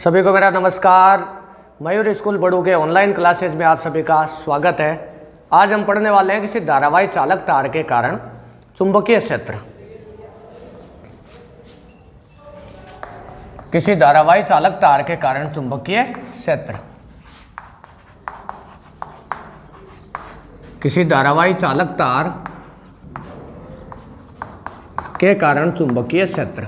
सभी को मेरा नमस्कार। मयूर स्कूल बड़ू के ऑनलाइन क्लासेज में आप सभी का स्वागत है। आज हम पढ़ने वाले हैं किसी धारावाही चालक तार के कारण चुंबकीय क्षेत्र। किसी धारावाही चालक तार के कारण चुंबकीय क्षेत्र। किसी धारावाही चालक तार के कारण चुंबकीय क्षेत्र।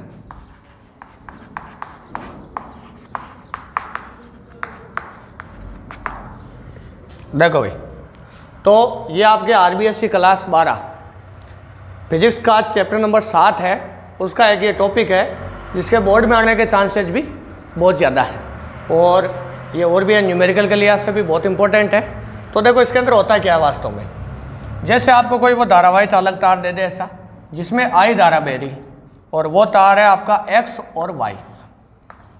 देखो भाई, तो ये आपके आरबीएससी क्लास 12 फिजिक्स का चैप्टर नंबर 7 है। उसका एक ये टॉपिक है जिसके बोर्ड में आने के चांसेस भी बहुत ज़्यादा है, और ये और भी है, न्यूमेरिकल के लिहाज से भी बहुत इंपॉर्टेंट है। तो देखो इसके अंदर होता क्या है वास्तव में। जैसे आपको कोई वो धारावाही चालक तार दे दे ऐसा, जिसमें आई धारा बह रही, और वो तार है आपका एक्स और वाई,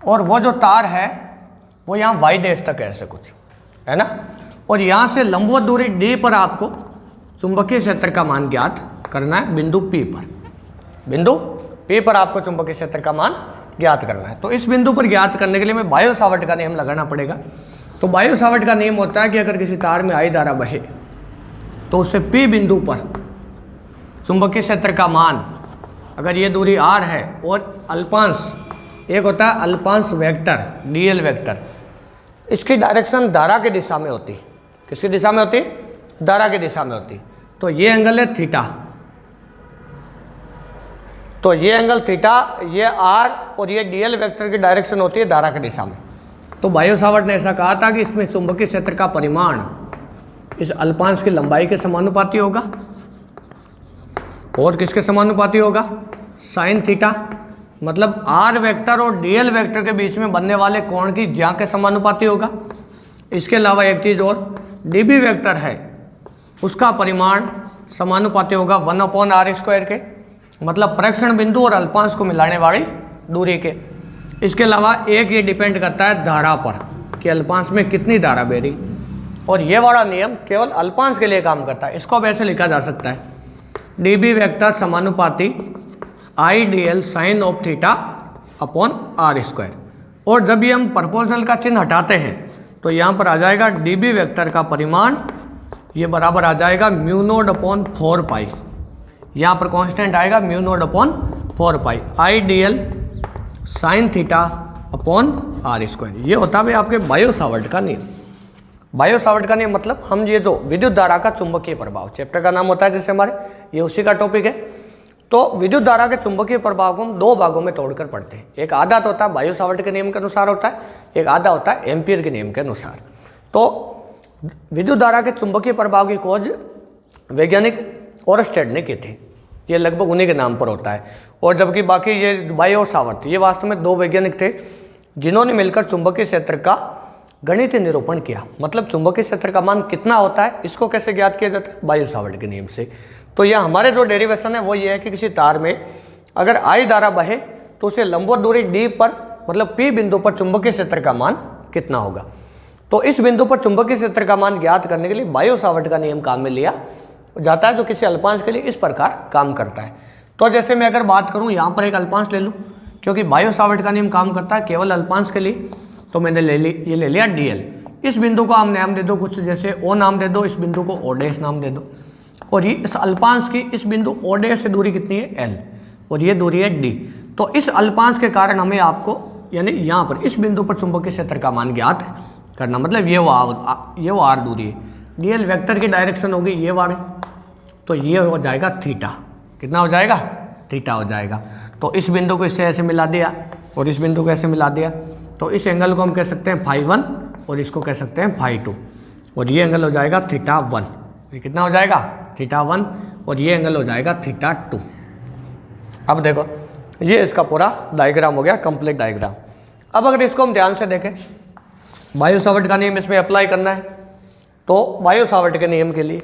और वो जो तार है वो यहाँ वाई देश तक है, ऐसे कुछ है ना। और यहाँ से लंबवत दूरी डी पर आपको चुंबकीय क्षेत्र का मान ज्ञात करना है बिंदु पी पर। बिंदु पी पर आपको चुंबकीय क्षेत्र का मान ज्ञात करना है। तो इस बिंदु पर ज्ञात करने के लिए हमें बायो सावर्ट का नियम लगाना पड़ेगा। तो बायो सावर्ट का नियम होता है कि अगर किसी तार में आई धारा बहे तो उससे पी बिंदु पर चुंबकीय क्षेत्र का मान, अगर ये दूरी आर है और अल्पांश, एक होता है अल्पांश वेक्टर डीएल वेक्टर, इसकी डायरेक्शन धारा की दिशा में होती। किसकी दिशा में होती? धारा की दिशा में होती। तो ये एंगल है थीटा, तो ये एंगल थीटा, ये आर, और ये डीएल वेक्टर की डायरेक्शन होती है धारा की दिशा में। तो बायो सावर्ट ने ऐसा कहा था कि इसमें चुंबकीय क्षेत्र का परिमाण इस अल्पांश की लंबाई के समानुपाती होगा, और किसके समानुपाती होगा? साइन थीटा, मतलब आर वेक्टर और डीएल वेक्टर के बीच में बनने वाले कोण की ज्या के समानुपाती होगा। इसके अलावा एक चीज़ और, डीबी वेक्टर है उसका परिमाण समानुपाती होगा 1/r² के, मतलब प्रेक्षण बिंदु और अल्पांश को मिलाने वाली दूरी के। इसके अलावा एक ये डिपेंड करता है धारा पर कि अल्पांश में कितनी धारा बह रही, और ये वाला नियम केवल अल्पांश के लिए काम करता है। इसको अब ऐसे लिखा जा सकता है, डीबी वेक्टर समानुपाती आई D L sign of theta upon r²। और जब ये हम प्रोपोर्शनल का चिन्ह हटाते हैं तो यहाँ पर आ जाएगा डीबी वेक्टर का परिमाण, ये बराबर आ जाएगा μ0/4π। यहाँ पर कांस्टेंट आएगा μ0/4π I D L sine theta upon r²। ये होता है आपके बायो सावर्ट का नियम। बायो सावर्ट का नियम मतलब हम ये जो विद्युत धारा का चुंबकीय प्रभाव, चैप्टर का नाम होता है जैसे हमारे, ये उसी का टॉपिक है। तो विद्युत धारा के चुंबकीय प्रभाव को हम दो भागों में तोड़कर पढ़ते हैं। एक आधा तो होता है बायो सावर्ट के नियम के अनुसार होता है, एक आधा होता है एम्पियर के नियम के अनुसार। तो विद्युत धारा के चुंबकीय प्रभाव की खोज वैज्ञानिक ओरस्टेड ने की थी, ये लगभग उन्हीं के नाम पर होता है। और जबकि बाकी ये बायो और सावर्ट, ये वास्तव में दो वैज्ञानिक थे जिन्होंने मिलकर चुंबकीय क्षेत्र का गणितीय निरूपण किया। मतलब चुंबकीय क्षेत्र का मान कितना होता है, इसको कैसे ज्ञात किया जाता है? बायो सावर्ट के नियम से। तो यह हमारे जो डेरिवेशन है वो ये है कि किसी तार में अगर आई धारा बहे तो उसे लंबवत दूरी डी पर, मतलब पी बिंदु पर चुंबकीय क्षेत्र का मान कितना होगा। तो इस बिंदु पर चुंबकीय क्षेत्र का मान ज्ञात करने के लिए बायो सावर्ट का नियम काम में लिया जाता है, जो किसी अल्पांश के लिए इस प्रकार काम करता है। तो जैसे मैं अगर बात करूँ, यहाँ पर एक अल्पांश ले लूँ, क्योंकि बायो सावर्ट का नियम काम करता है केवल अल्पांश के लिए, तो मैंने ये ले लिया डीएल। इस बिंदु को हम नाम दे दो कुछ, जैसे ओ नाम दे दो, इस बिंदु को ओ डैश नाम दे दो, और ये इस अल्पांश की इस बिंदु ओ डैश से दूरी कितनी है? एल, और ये दूरी है डी। तो इस अल्पांश के कारण हमें आपको, यानी यहाँ पर इस बिंदु पर चुंबकीय क्षेत्र का मान ज्ञात करना, मतलब ये वो आर दूरी है। डीएल वेक्टर की डायरेक्शन होगी ये वाले, तो ये हो जाएगा थीटा। कितना हो जाएगा? थीटा हो जाएगा। तो इस बिंदु को इससे ऐसे मिला दिया और इस बिंदु को ऐसे मिला दिया, तो इस एंगल को हम कह सकते हैं φ1 और इसको कह सकते हैं φ2, और ये एंगल हो जाएगा θ1। ये कितना हो जाएगा? θ1, और ये एंगल हो जाएगा θ2। अब देखो ये इसका पूरा डायग्राम हो गया, कंप्लीट डायग्राम। अब अगर इसको हम ध्यान से देखें, बायो सावर्ट का नियम इसमें अप्लाई करना है। तो बायो सावर्ट के नियम के लिए,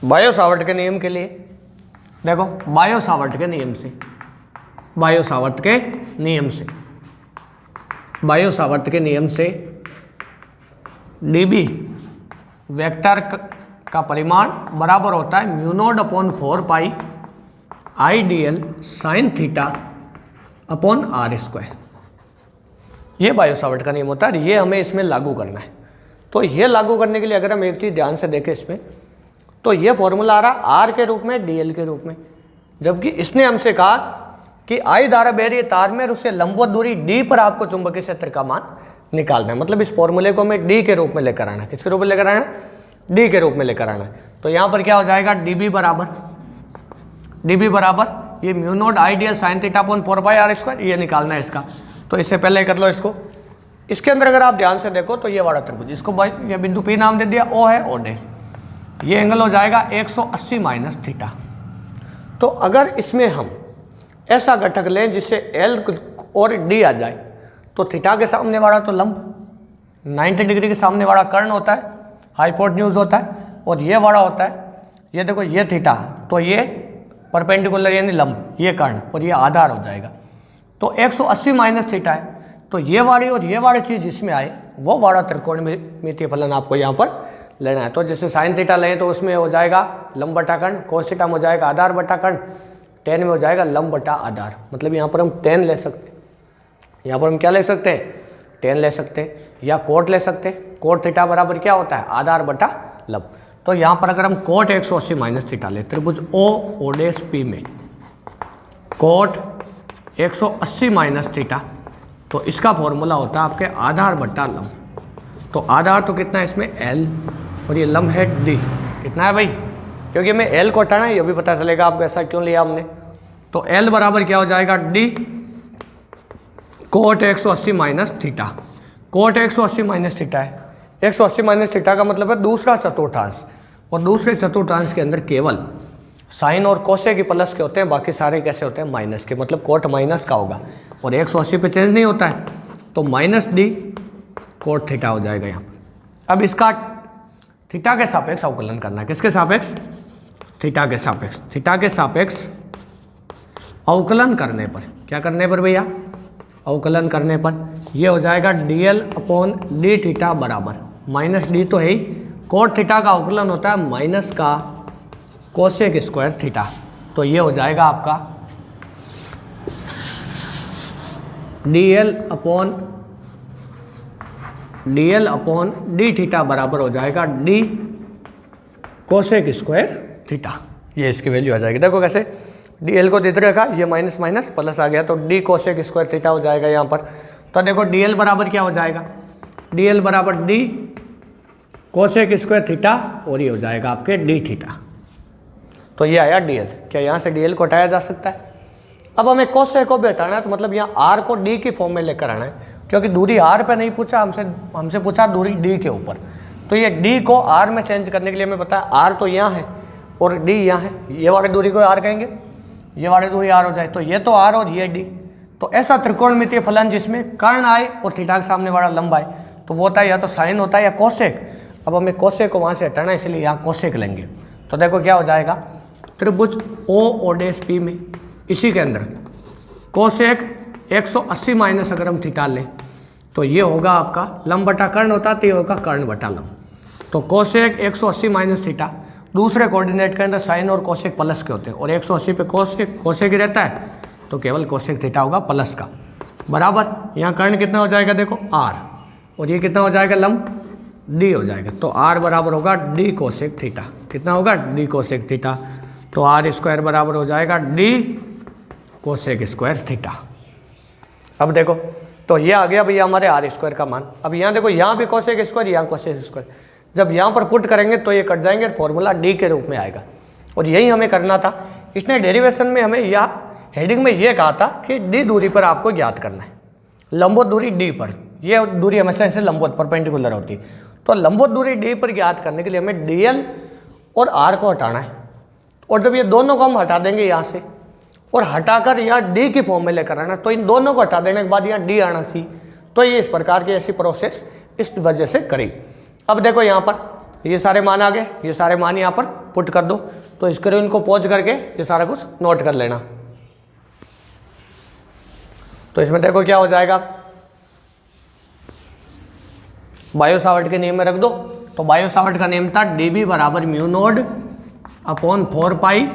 बायो सावर्ट के नियम के लिए देखो, बायो सावर्ट के नियम से, बायो सावर्ट के नियम से, बायो सावर्ट के नियम से डीबी वेक्टर का परिमाण बराबर होता है μ0/4π I D L sine theta upon R square. ये बायो सावर्ट का नियम होता है, ये हमें इसमें लागू करना है। तो ये लागू करने के लिए अगर हम एक चीज़ ध्यान से देखें इसमें, तो ये फॉर्मूला आ रहा आर के रूप में, डीएल के रूप में, जबकि इसने हमसे कहा कि आई धारा बह रही है तार में और उससे लंबवत दूरी डी पर आपको चुंबकीय क्षेत्र का मान निकालना है। मतलब इस फॉर्मूले को हमें डी के रूप में लेकर आना है। किसके रूप में लेकर आना है? डी के रूप में लेकर आना है। तो यहाँ पर क्या हो जाएगा, डीबी बराबर ये mu naught I DL sine theta upon 4 r², ये निकालना है इसका। तो इससे पहले कर लो इसको। इसके अंदर अगर आप ध्यान से देखो तो ये वाला त्रिभुज, इसको ये बिंदु पी नाम दे दिया, ओ है, ओ डैश। ये एंगल हो जाएगा 180 माइनस थीटा। तो अगर इसमें हम ऐसा घटक लें जिससे एल और डी आ जाए, तो थीटा के सामने वाला तो लंब 90 डिग्री के सामने वाला कर्ण होता है, हाइपोटेन्यूज होता है, और ये वाला होता है, ये देखो ये थीटा, तो ये परपेंडिकुलर यानी लंब, ये कर्ण, और ये आधार हो जाएगा। तो 180 माइनस थीटा है, तो ये वाली और ये वाली चीज़ जिसमें आए वो वाला त्रिकोणमितीय फलन आपको यहाँ पर लेना है। तो जैसे साइन थीटा लें तो उसमें हो जाएगा लंब बटा कर्ण, कोस थीटा में हो जाएगा आधार बटा कर्ण, टेन में हो जाएगा लंब बटा आधार। मतलब यहाँ पर हम टेन ले सकते हैं, यहाँ पर हम क्या ले सकते हैं, टेन ले सकते हैं, या कोट ले सकते हैं। कोट थीटा बराबर क्या होता है, आधार बटा लंब। तो यहाँ पर अगर हम कोट 180 माइनस थीटा ले, त्रिभुज ओ डैश पी में कोट 180 माइनस थीटा, तो इसका फॉर्मूला होता है आपके आधार बट्टा लंब। तो आधार तो कितना है इसमें, एल, और ये लंब है डी। कितना है भाई, क्योंकि हमें एल को हटाना है, ये भी पता चलेगा आपको ऐसा क्यों लिया हमने। तो एल बराबर क्या हो जाएगा, D cot 180 minus theta. Cot 180 minus theta है, 180 माइनस थीटा का मतलब है दूसरा चतुर्थांश, और दूसरे चतुर्थांश के अंदर केवल साइन और कोसे की प्लस के होते हैं, बाकी सारे कैसे होते हैं, माइनस के। मतलब कोट माइनस का होगा, और 180 पे चेंज नहीं होता है, तो माइनस डी कोट थीटा हो जाएगा यहाँ। अब इसका थीटा के सापेक्ष अवकलन करना है। किसके सापेक्ष, थीटा के सापेक्ष। थीटा के सापेक्ष अवकलन करने पर, क्या करने पर भैया, अवकलन करने पर ये हो जाएगा डीएल अपॉन डी थीटा बराबर माइनस डी तो है ही, कोट थीटा का अवकलन होता है माइनस का कोसेक स्क्वायर थीटा। तो ये हो जाएगा आपका डीएल अपॉन डी थीटा बराबर हो जाएगा डी कोसेक स्क्वायर थीटा। ये इसकी वैल्यू आ जाएगी। देखो कैसे, डीएल को देते रखा, ये माइनस माइनस प्लस आ गया, तो डी कोसेक स्क्वायर थीटा हो जाएगा यहाँ पर। तो देखो डीएल बराबर क्या हो जाएगा, डीएल बराबर डी कोसेक स्क्वायर थीटा, और ये हो जाएगा आपके डी थीटा। तो ये आया डीएल। क्या यहाँ से डीएल को हटाया जा सकता है? अब हमें कोसेक को भी हटाना है, तो मतलब यहाँ आर को डी की फॉर्म में लेकर आना है, क्योंकि दूरी आर पे नहीं पूछा हमसे पूछा दूरी डी के ऊपर। तो ये डी को आर में चेंज करने के लिए हमें पता है आर तो यहाँ है और डी यहाँ है, ये वाली दूरी को आर कहेंगे, ये वाली दूरी आर हो जाए, तो ये तो आर और ये डी। तो ऐसा त्रिकोणमितीय फलन जिसमें कर्ण आए और थीटा के सामने वाला लंब आए, तो वो होता है या तो साइन होता है या कोसेक। अब हमें कोसेक को वहाँ से हटाना है, इसलिए यहाँ कोसेक लेंगे। तो देखो क्या हो जाएगा, त्रिभुज ओ डैश पी में इसी के अंदर कोसेक 180 माइनस अगर हम थीटा लें, तो ये होगा आपका लंब बटा कर्ण होता है, तो ये होगा कर्ण बटा लंब। तो कोसेक 180 माइनस थीटा, दूसरे कोऑर्डिनेट के अंदर साइन और कोसेक प्लस के होते हैं, और 180 पे कोसेक ही रहता है, तो केवल कोसेक थीटा होगा प्लस का, बराबर यहाँ कर्ण कितना हो जाएगा, देखो आर, और ये कितना हो जाएगा, लंब डी हो जाएगा। तो आर बराबर होगा डी कोसेक थीटा। कितना होगा, डी कोसेक थीटा। तो आर स्क्वायर बराबर हो जाएगा डी कोसेक स्क्वायर थीटा। अब देखो, तो ये आ गया भैया हमारे आर स्क्वायर का मान। अब यहाँ देखो, यहाँ भी कोसेक स्क्वायर, यहाँ कोसेक स्क्वायर, जब यहाँ पर पुट करेंगे तो ये कट जाएंगे, फॉर्मूला डी के रूप में आएगा। और यही हमें करना था। इसने डेरिवेशन में हमें या हेडिंग में ये कहा था कि डी दूरी पर आपको ज्ञात करना है, लंबवत दूरी डी पर। ये दूरी हमेशा ऐसे लंबवत परपेंडिकुलर होती है, तो लंबवत दूरी डी पर ज्ञात करने के लिए हमें डीएल और आर को हटाना है। और जब ये दोनों को हम हटा देंगे यहाँ से, और हटाकर यहाँ डी की फॉर्म में लेकर आना, तो इन दोनों को हटा देने के बाद यहाँ डी आना चाहिए। तो ये इस प्रकार की ऐसी प्रोसेस इस वजह से करी। अब देखो यहाँ पर ये सारे मान आ गए, ये सारे मान यहाँ पर पुट कर दो। तो स्क्रीन को पॉज करके ये सारा कुछ नोट कर लेना। तो इसमें देखो क्या हो जाएगा, बायो सावर्ट के नियम में रख दो। तो बायो सावर्ट का नियम था डीबी बराबर म्यू नोड अपॉन 4 पाई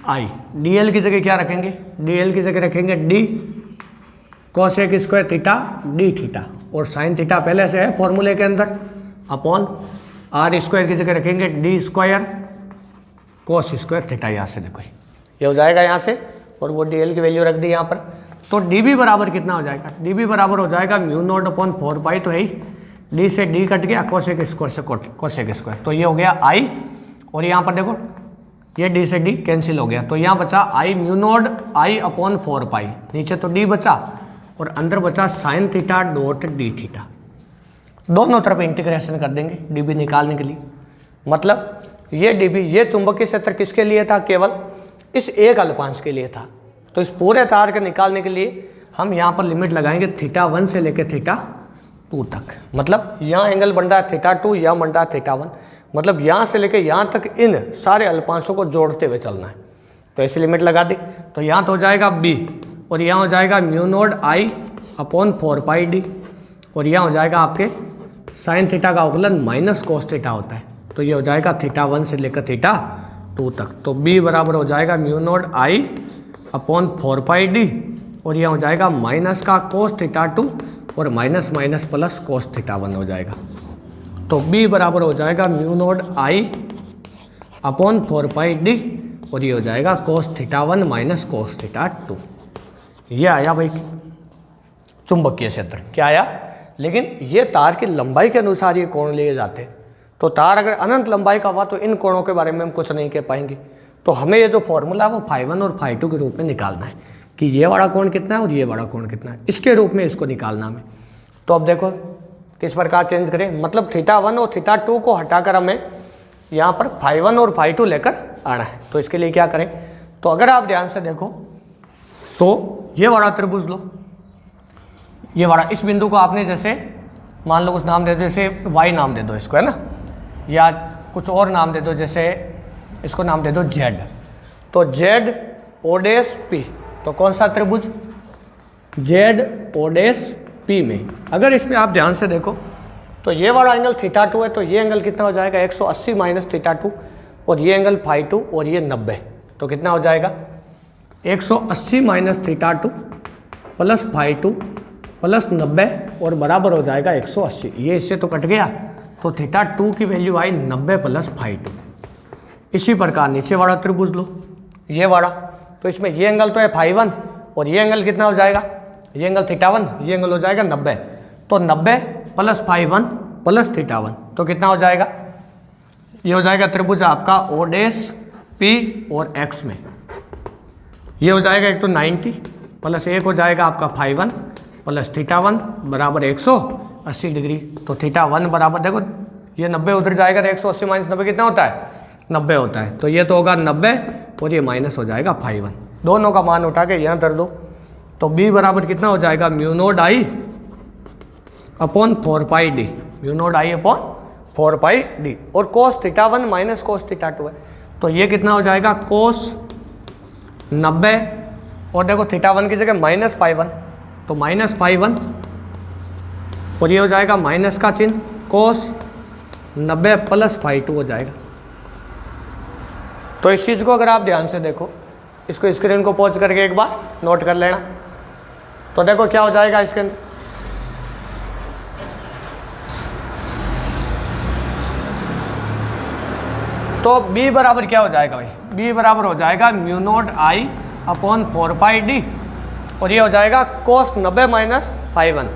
आई। डीएल की जगह क्या रखेंगे, डीएल की जगह रखेंगे D cosec square theta D theta, और साइन थीटा पहले से है फॉर्मूले के अंदर, अपॉन आर स्क्वायर की जगह रखेंगे D square cos square theta. यहाँ से देखो ये हो जाएगा यहाँ से, और वो डी एल की वैल्यू रख दी यहाँ पर। तो डी बी बराबर कितना हो जाएगा, डी बी बराबर हो जाएगा म्यू नॉट अपॉन 4 पाई, तो है डी से डी कट गया, कोसेक स्क्वायर से कोसेक स्क्वायर, तो ये हो गया आई, और यहाँ पर देखो ये डी से डी कैंसिल हो गया, तो यहाँ बचा आई म्यू नॉट आई अपॉन 4 पाई, नीचे तो डी बचा और अंदर बचा sine theta dot D theta. दोनों तरफ इंटीग्रेशन कर देंगे डी बी निकालने के लिए। मतलब ये डी बी, ये चुंबकीय क्षेत्र किसके लिए था, केवल इस एक अल्पांश के लिए था। तो इस पूरे तार के निकालने के लिए हम यहाँ पर लिमिट लगाएंगे θ1 से लेकर θ2 तक। मतलब यहाँ एंगल बन रहा है θ2, यहाँ बन रहा है θ1, मतलब यहाँ से लेकर यहाँ तक इन सारे अल्पांशों को जोड़ते हुए चलना है। तो ऐसी लिमिट लगा दी, तो यहाँ तो हो जाएगा b, और यहाँ हो जाएगा म्यू नॉट आई अपॉन 4 पाई डी, और यहाँ हो जाएगा आपके साइन थीटा का अवकलन माइनस कोस थीटा होता है, तो ये हो जाएगा θ1 से लेकर θ2 तक। तो b बराबर हो जाएगा म्यू नॉट आई अपॉन 4 पाई डी, और यह हो जाएगा माइनस का कोस θ2 और माइनस माइनस प्लस कोस θ1 हो जाएगा। तो b बराबर हो जाएगा म्यू नॉट आई अपॉन 4 पाई डी, और ये हो जाएगा कोस θ1 माइनस कोस θ2। ये आया भाई चुंबकीय क्षेत्र, क्या आया। लेकिन ये तार की लंबाई के अनुसार ये कोण लिए जाते हैं, तो तार अगर अनंत लंबाई का हुआ तो इन कोणों के बारे में हम कुछ नहीं कह पाएंगे। तो हमें ये जो फॉर्मूला है वो φ1 और φ2 के रूप में निकालना है कि ये वाला कोण कितना है और ये वाला कोण कितना है, इसके रूप में इसको निकालना हमें। तो अब देखो किस प्रकार चेंज करें, मतलब θ1 और θ2 को हटाकर हमें यहाँ पर φ1 और φ2 लेकर आना है। तो इसके लिए क्या करें, तो अगर आप ध्यान से देखो तो ये वाला त्रिभुज लो, ये वाला, इस बिंदु को आपने जैसे मान लो कुछ नाम दे दो, जैसे y नाम दे दो इसको, है ना, या कुछ और नाम दे दो, जैसे इसको नाम दे दो z। तो z o डैश p, तो कौन सा त्रिभुज, z o डैश p में अगर इसमें आप ध्यान से देखो तो ये वाला एंगल θ2 है, तो ये एंगल कितना हो जाएगा 180 माइनस θ2, और ये एंगल φ2 और ये 90, तो कितना हो जाएगा 180 माइनस θ2 प्लस φ2 प्लस 90 और बराबर हो जाएगा 180। ये इससे तो कट गया, तो θ2 की वैल्यू आई 90 प्लस φ2। इसी प्रकार नीचे वाला त्रिभुज लो, ये वाला, तो इसमें ये एंगल तो है φ1 और ये एंगल कितना हो जाएगा, ये एंगल θ1, ये एंगल हो जाएगा 90, तो 90 प्लस φ1 प्लस θ1, तो कितना हो जाएगा, ये हो जाएगा त्रिभुज आपका o डैश p और x में। ये हो जाएगा एक तो 90 प्लस एक हो जाएगा आपका φ1 प्लस θ1 बराबर 180 डिग्री। तो θ1 बराबर देखो ये 90 उधर जाएगा, तो 180 माइनस 90 कितना होता है 90 होता है, तो ये तो होगा 90 और ये माइनस हो जाएगा φ1। दोनों का मान उठा के यहाँ धर दो, तो b बराबर कितना हो जाएगा म्यू नॉट आई upon 4 pi D, mu naught आई अपॉन 4 पाई डी, और कोस θ1 माइनस कोस θ2 है, तो ये कितना हो जाएगा कोस 90, और देखो θ1 की जगह माइनस φ1, तो माइनस φ1, और ये हो जाएगा माइनस का चिन्ह कोस 90 प्लस φ2 हो जाएगा। तो इस चीज़ को अगर आप ध्यान से देखो, इसको स्क्रीन को पॉज करके एक बार नोट कर लेना, तो देखो क्या हो जाएगा इसके अंदर, तो b बराबर क्या हो जाएगा भाई, b बराबर हो जाएगा म्यू नॉट आई अपॉन 4 पाई डी, और ये हो जाएगा कोस 90 माइनस φ1,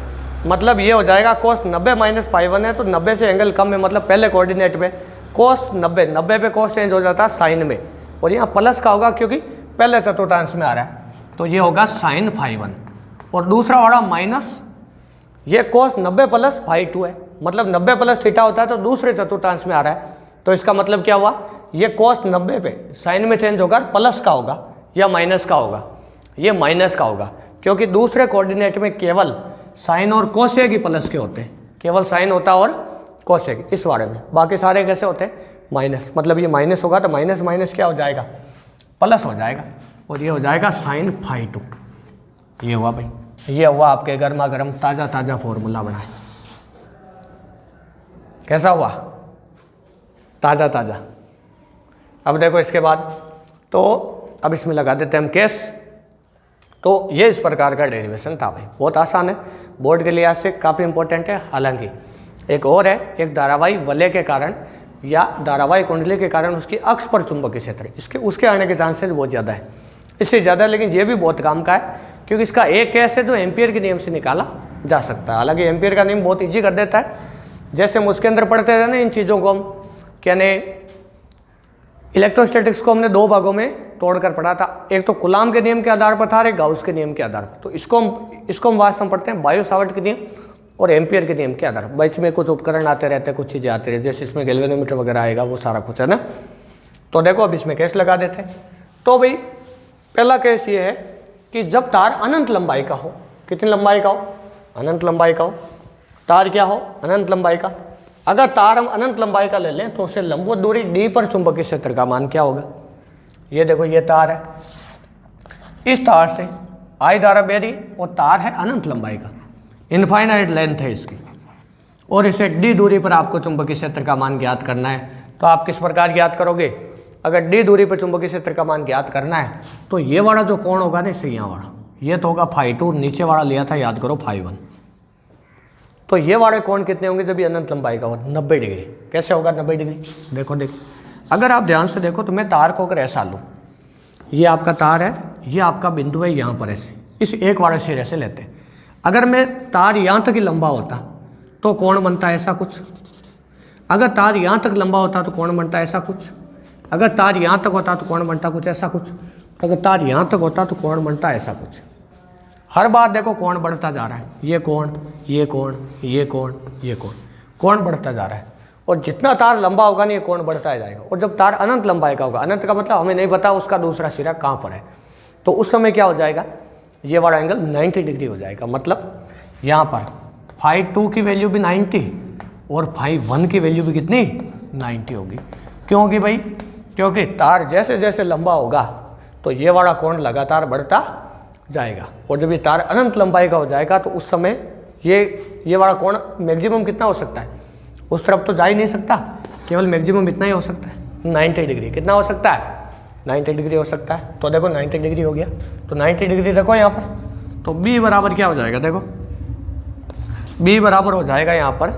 मतलब ये हो जाएगा कोस 90 माइनस φ1 है, तो 90 से एंगल कम है, मतलब पहले कोऑर्डिनेट पे कोस 90 पे कोस चेंज हो जाता है साइन में, और यहाँ प्लस का होगा क्योंकि पहले चतुर्थांश में आ रहा है, तो ये होगा साइन φ1, और दूसरा वाला माइनस ये कोस 90 प्लस φ2 है, मतलब 90 प्लस थीटा होता है तो दूसरे चतुर्थांश में आ रहा है, तो इसका मतलब क्या हुआ, ये कोस 90 पे साइन में चेंज होकर प्लस का होगा या माइनस का होगा, ये माइनस का होगा, क्योंकि दूसरे कोऑर्डिनेट में केवल साइन और कोसेक ही प्लस के होते हैं, केवल साइन होता है और कोसेक इस बारे में, बाकी सारे कैसे होते हैं माइनस, मतलब ये माइनस होगा तो माइनस माइनस क्या हो जाएगा प्लस हो जाएगा, और ये हो जाएगा साइन φ2। ये हुआ भाई, ये हुआ आपके गर्मा गर्म ताज़ा ताज़ा फॉर्मूला बनाए, कैसा हुआ ताज़ा ताज़ा। अब देखो इसके बाद, तो अब इसमें लगा देते हैं हम केस, तो ये इस प्रकार का डेरिवेशन था भाई, बहुत आसान है, बोर्ड के लिहाज से काफ़ी इंपॉर्टेंट है। हालांकि एक और है, एक धारावाही वलय के कारण या धारावाही कुंडली के कारण उसकी अक्ष पर चुंबकीय क्षेत्र, उसके आने के चांसेस बहुत ज़्यादा है, इससे ज़्यादा। लेकिन ये भी बहुत काम का है क्योंकि इसका एक केस है जो एम्पियर के नियम से निकाला जा सकता है। हालांकि एम्पियर का नियम बहुत ईजी कर देता है, जैसे हम उसके अंदर पढ़ते थे ना इन चीज़ों को, हम यानी इलेक्ट्रोस्टैटिक्स को हमने दो भागों में तोड़कर पढ़ा था, एक तो कूलाम के नियम के आधार पर था और एक गाउस के नियम के आधार पर। तो इसको हम वास्तव में पढ़ते हैं बायो सावर्ट के नियम और एम्पियर के नियम के आधार पर। बीच में कुछ उपकरण आते रहते हैं, कुछ चीज़ें आती रहती है, जैसे इसमें गैल्वेनोमीटर वगैरह आएगा, वो सारा कुछ है ना। तो देखो अब इसमें केस लगा देते हैं। तो भाई पहला केस ये है कि जब तार अनंत लंबाई का हो, कितनी लंबाई का हो, अनंत लंबाई का हो, तार क्या हो, अनंत लंबाई का। अगर तार हम अनंत लंबाई का ले लें तो उससे लंबवत दूरी d पर चुंबकीय क्षेत्र का मान क्या होगा। ये देखो ये तार है, इस तार से I धारा बह रही और तार है अनंत लंबाई का, इनफाइनाइट लेंथ है इसकी, और इसे d दूरी पर आपको चुंबकीय क्षेत्र का मान ज्ञात करना है। तो आप किस प्रकार ज्ञात करोगे, अगर d दूरी पर चुंबकीय क्षेत्र का मान ज्ञात करना है तो ये वाला जो कोण होगा ना, इससे यहाँ वाला, ये तो होगा φ2, नीचे वाला लिया था याद करो φ1। तो ये वाले कोण कितने होंगे जब ये अनंत लंबाई का हो, 90 डिग्री। कैसे होगा 90 डिग्री, देखो अगर आप ध्यान से देखो तो मैं तार को अगर ऐसा लूँ, ये आपका तार है, ये आपका बिंदु है यहाँ पर, ऐसे इस एक वाले सिरे से लेते हैं। अगर मैं तार यहाँ तक ही लंबा होता तो कोण बनता है ऐसा कुछ, अगर तार यहाँ तक लंबा होता तो कोण बनता है ऐसा कुछ, अगर तार यहाँ तक होता तो कोण बनता कुछ ऐसा कुछ, अगर तार यहाँ तक होता तो कोण बनता ऐसा कुछ। हर बार देखो कोण बढ़ता जा रहा है, ये कोण, ये कोण, ये कोण, ये कोण, कोण बढ़ता जा रहा है। और जितना तार लंबा होगा ना ये कोण बढ़ता जाएगा। और जब तार अनंत लंबाई का होगा, अनंत का मतलब हमें नहीं पता उसका दूसरा सिरा कहाँ पर है, तो उस समय क्या हो जाएगा, ये वाला एंगल 90 डिग्री हो जाएगा। मतलब यहाँ पर φ2 की वैल्यू भी 90 और φ1 की वैल्यू भी कितनी 90 होगी। क्यों होगी भाई, क्योंकि तार जैसे जैसे लंबा होगा तो ये वाला कोण लगातार बढ़ता जाएगा। और जब ये तार अनंत लंबाई का हो जाएगा तो उस समय ये वाला कोण मैक्सिमम कितना हो सकता है, उस तरफ तो जा ही नहीं सकता, केवल मैक्सिमम इतना ही हो सकता है 90 डिग्री। कितना हो सकता है 90 डिग्री हो सकता है। तो देखो 90 डिग्री हो गया, तो 90 डिग्री रखो यहाँ पर। तो B बराबर क्या हो जाएगा, देखो B बराबर हो जाएगा यहाँ पर,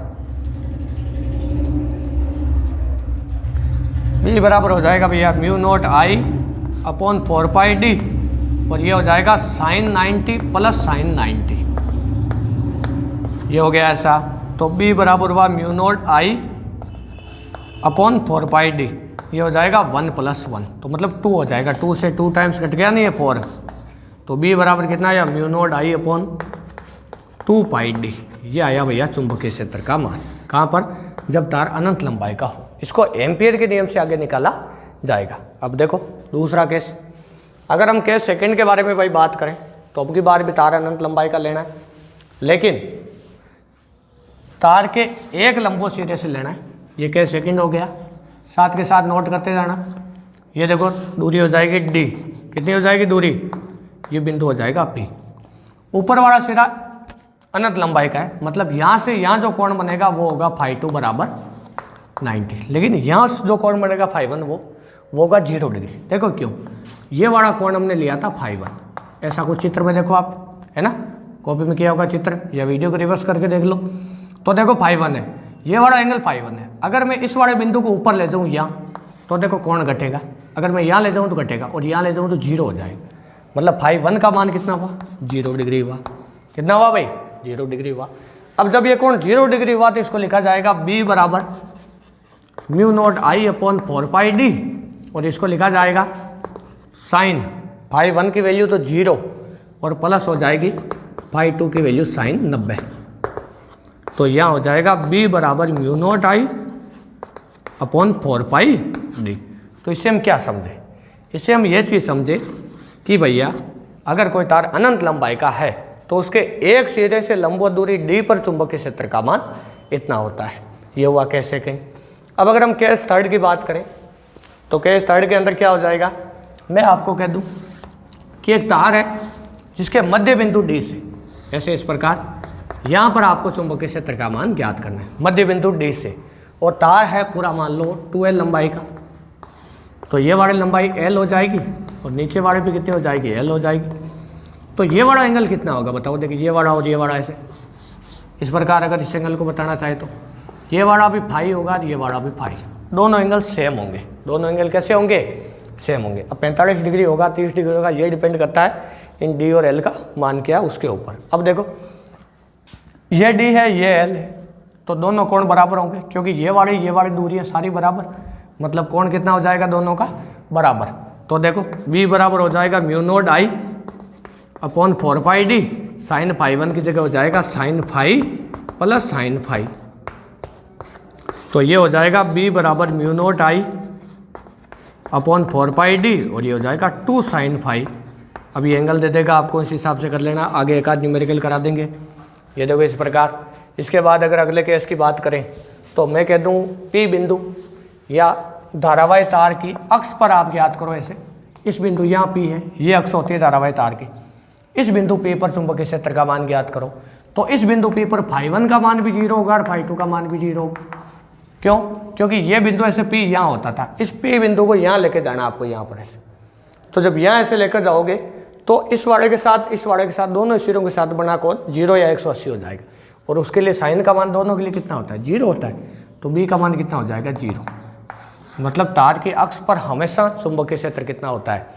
B बराबर हो जाएगा भैया μ0I/4πd, और ये हो जाएगा sin 90 प्लस sin 90, ये हो गया ऐसा। तो B बराबर हुआ μ0I/4πd, ये हो जाएगा 1 + 1, तो मतलब 2 हो जाएगा, 2 से 2 टाइम्स कट गया नहीं है 4, तो B बराबर कितना आया μ0I/2πd, ये आया भैया चुंबकीय क्षेत्र का मान। कहाँ पर, जब तार अनंत लंबाई का हो। इसको एम्पियर के नियम से आगे निकाला जाएगा। अब देखो दूसरा केस, अगर हम केस सेकंड के बारे में भाई बात करें तो अब की बार भी तार अनंत लंबाई का लेना है, लेकिन तार के एक लंबो सिरे से लेना है। ये केस सेकंड हो गया, साथ के साथ नोट करते जाना। ये देखो दूरी हो जाएगी d, कितनी हो जाएगी दूरी, ये बिंदु हो जाएगा P। ऊपर वाला सिरा अनंत लंबाई का है, मतलब यहाँ से यहाँ जो कोण बनेगा वो होगा φ2 बराबर 90, लेकिन यहाँ जो कोण बनेगा φ1 वो होगा 0 डिग्री। देखो क्यों, ये वाला कोण हमने लिया था φ1, ऐसा कुछ चित्र में देखो आप, है ना, कॉपी में किया होगा चित्र या वीडियो को रिवर्स करके देख लो। तो देखो φ1 है, ये वाला एंगल φ1 है। अगर मैं इस वाले बिंदु को ऊपर ले जाऊँ यहाँ, तो देखो कोण घटेगा, अगर मैं यहाँ ले जाऊँ तो घटेगा, और यहाँ ले जाऊँ तो 0 हो जाएगा। मतलब φ1 का मान कितना हुआ, 0 डिग्री हुआ। कितना हुआ भाई, 0 डिग्री हुआ। अब जब ये कोण 0 डिग्री हुआ तो इसको लिखा जाएगा B बराबर μ0I/4πd, और इसको लिखा जाएगा साइन φ1 की वैल्यू तो 0 और प्लस हो जाएगी φ2 की वैल्यू साइन 90। तो यहाँ हो जाएगा B बराबर μ0I/4πd। तो इससे हम क्या समझे, इससे हम ये चीज़ समझे कि भैया अगर कोई तार अनंत लंबाई का है तो उसके एक सिरे से लंबवत दूरी d पर चुंबकीय क्षेत्र का मान इतना होता है। ये हुआ केस सेकंड। अब अगर हम केस थर्ड की बात करें तो केस थर्ड के अंदर क्या हो जाएगा, मैं आपको कह दूं कि एक तार है जिसके मध्य बिंदु D से, ऐसे इस प्रकार यहाँ पर आपको चुंबकीय क्षेत्र का मान ज्ञात करना है, मध्य बिंदु D से, और तार है पूरा मान लो 2L लंबाई का। तो ये वाली लंबाई L हो जाएगी और नीचे वाले भी कितनी हो जाएगी, L हो जाएगी। तो तो ये वाला एंगल कितना होगा बताओ। देखिए ये वाला और ये वाला ऐसे, इस प्रकार अगर इस एंगल को बताना चाहे तो ये वाला भी फाई होगा और ये वाला भी फाई, दोनों एंगल सेम होंगे। दोनों एंगल कैसे होंगे? सेम होंगे। अब 45 डिग्री होगा 30 डिग्री होगा, ये डिपेंड करता है इन डी और एल का मान क्या है उसके ऊपर। अब देखो ये डी है ये एल है, तो दोनों कोण बराबर होंगे क्योंकि ये वाली दूरी सारी बराबर, मतलब कोण कितना हो जाएगा दोनों का बराबर। तो देखो b बराबर हो जाएगा mu naught I upon 4 pi D, sine phi 1 की जगह हो जाएगा sine phi plus sine phi. तो ये हो जाएगा b बराबर mu naught I upon 4 pi D और ये हो जाएगा 2 साइन फाई। अब ये एंगल दे देगा आपको, इस हिसाब से कर लेना, आगे एक आध न्यूमेरिकल करा देंगे। ये देखो इस प्रकार। इसके बाद अगर अगले केस की बात करें तो मैं कह दूं P बिंदु या धारावाही तार की अक्ष पर आप याद करो ऐसे, इस बिंदु यहाँ P है, ये अक्ष होती है धारावाही तार की, इस बिंदु P पर चुंबकीय क्षेत्र का मान ज्ञात करो। तो इस बिंदु P पर फाई 1 का मान भी 0 होगा और फाई 2 का मान भी 0 होगा। क्यों? क्योंकि ये बिंदु ऐसे P यहाँ होता था, इस P बिंदु को यहाँ लेके जाना आपको यहाँ पर ऐसे। तो जब यहाँ ऐसे लेकर जाओगे तो इस वाले के साथ दोनों सिरों के साथ बना कोण 0 या 180 हो जाएगा, और उसके लिए साइन का मान दोनों के लिए कितना होता है? 0 होता है। तो B का मान कितना हो जाएगा? 0। मतलब तार के अक्ष पर हमेशा चुंबकीय क्षेत्र कितना होता है?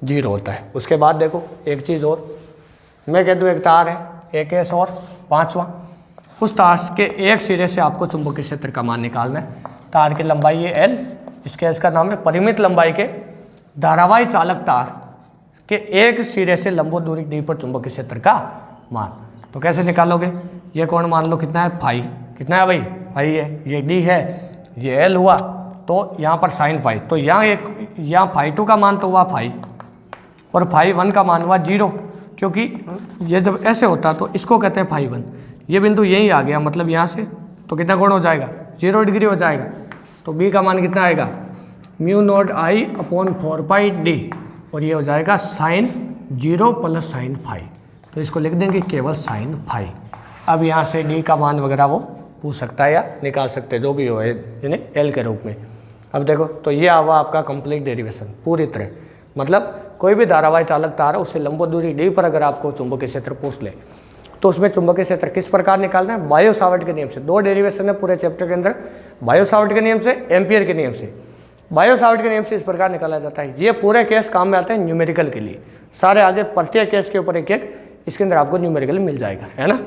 0 होता है। उसके बाद देखो एक चीज़ और, मैं कह दूँ एक तार है, एक केस और पांचवा, उस तार के एक सिरे से आपको चुंबकीय क्षेत्र का मान निकालना है। तार की लंबाई है L, इस केस का नाम है परिमित लंबाई के धारावाही चालक तार के एक सिरे से लंबवत दूरी d पर चुंबकीय क्षेत्र का मान। तो कैसे निकालोगे? ये कोण मान लो कितना है? फाई। कितना है भाई? फाई है। ये d है, ये l हुआ, तो यहाँ पर साइन फाई, तो यहाँ फाई 2 का मान तो हुआ फाई, और फाई 1 का मान हुआ 0, क्योंकि ये जब ऐसे होता तो इसको कहते हैं फाई 1। ये बिंदु यहीं आ गया, मतलब यहाँ से, तो कितना कोण हो जाएगा? 0 डिग्री हो जाएगा। तो b का मान कितना आएगा? Mu naught I upon 4 pi D, और ये हो जाएगा साइन 0 प्लस साइन फाई। तो इसको लिख देंगे केवल साइन फाई। अब यहाँ से डी का मान वगैरह वो पूछ सकता है या निकाल सकते हैं, जो भी हो, यानी एल के रूप में। अब देखो तो ये हुआ आपका कंप्लीट डेरिवेशन पूरी तरह, मतलब कोई भी धारावाही चालक तार है उससे लंबवत दूरी डी पर अगर आपको चुंबकीय क्षेत्र पूछ ले तो उसमें चुंबकीय क्षेत्र किस प्रकार निकालना है? बायो सावर्ट के नियम से। 2 डेरिवेशन है पूरे चैप्टर के अंदर, बायो सावर्ट के नियम से, एम्पियर के नियम से। बायो सावर्ट के नियम से इस प्रकार निकाला जाता है। ये पूरे केस काम में आते हैं न्यूमेरिकल के लिए, सारे आगे प्रत्येक केस के ऊपर एक एक इसके अंदर आपको न्यूमेरिकल मिल जाएगा, है ना।